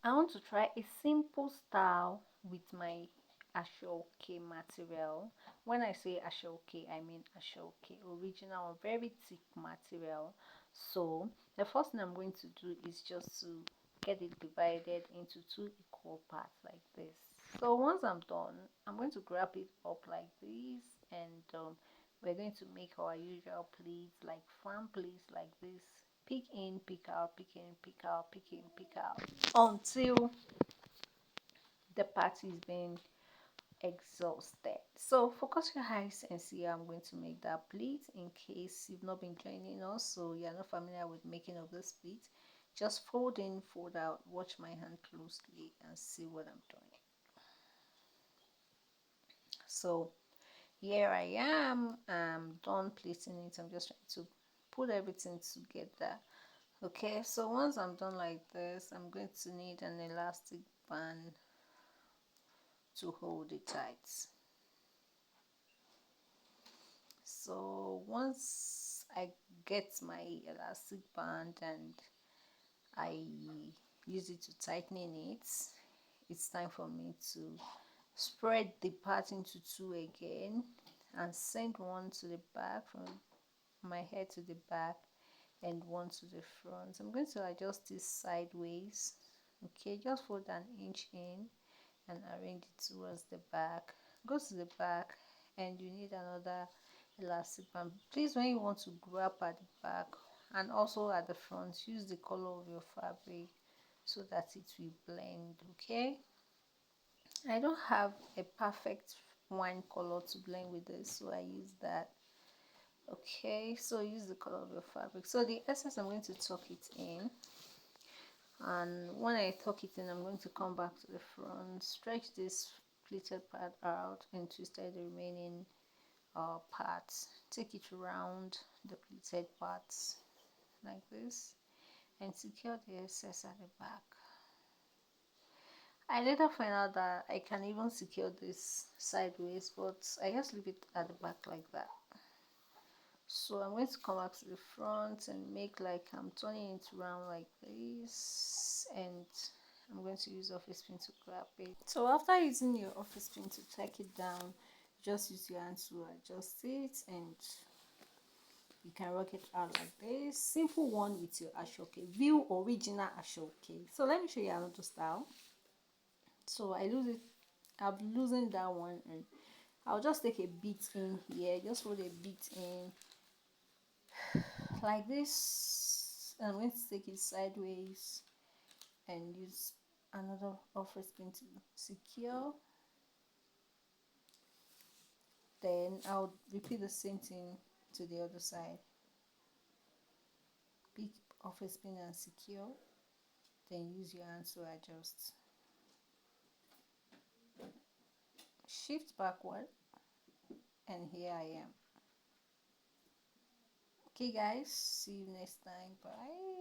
I want to try a simple style with my aso-oke material. When I say aso-oke, I mean aso-oke original, very thick material. So the first thing I'm going to do is just to get it divided into two equal parts like this. So once I'm done, I'm going to grab it up like this, and we're going to make our usual pleats, like fan pleats like this. Pick in, pick out, pick in, pick out, pick in, pick out, until the party is being exhausted. So focus your eyes and see how I'm going to make that pleat, in case you've not been joining us, so you're not familiar with making of this pleat. Just fold in, fold out, watch my hand closely and see what I'm doing. So here I am, I'm done pleating it. I'm just trying to put everything together. Okay, so once I'm done like this, I'm going to need an elastic band to hold it tight. So once I get my elastic band and I use it to tightening it, it's time for me to spread the part into two again and send one to the back, from my head to the back, and one to the front. I'm going to adjust this sideways. Okay, just fold an inch in and arrange it towards the back. Go to the back and you need another elastic band. Please, when you want to grab at the back and also at the front, use the color of your fabric so that it will blend. Okay, I don't have a perfect wine color to blend with this, so I use that. Okay, so use the color of your fabric. So the essence, I'm going to tuck it in, and when I tuck it in, I'm going to come back to the front, stretch this pleated part out and twist the remaining parts. Take it around the pleated parts like this and secure the excess at the back. I later find out that I can even secure this sideways, but I just leave it at the back like that. So I'm going to come back to the front and make like I'm turning it around like this, and I'm going to use office pin to grab it. So after using your office pin to take it down, just use your hand to adjust it, and you can rock it out like this. Simple one with your aso-oke, view original aso-oke. So let me show you another style. So I've loosened that one, and I'll just take a bit in here, just hold a bit in like this. I'm going to take it sideways and use another office pin to secure. Then I'll repeat the same thing to the other side. Pick office pin and secure, then use your hand to adjust. Shift backward, and here I am. Okay guys, see you next time. Bye.